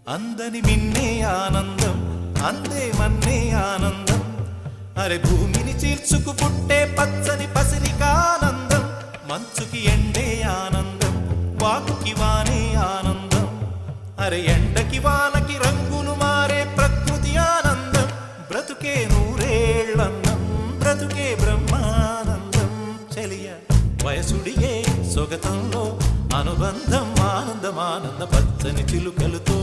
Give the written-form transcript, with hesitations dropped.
అందని మిన్నే ఆనందం అందే మన్నే ఆనందం అరే భూమిని చీల్చుకు పుట్టే పచ్చని పసిరికానందం మంచుకి ఎండే ఆనందం వాకుకి వానే ఆనందం అరే ఎండకి వానకి రంగులు మారే ప్రకృతి ఆనందం బ్రతుకే నూరేళ్ళన్నం బ్రతుకే బ్రహ్మానందం చెలియ వయసుడిగే సొగతంలో అనుబంధం ఆనందమానంద పచ్చని చిలుకలతో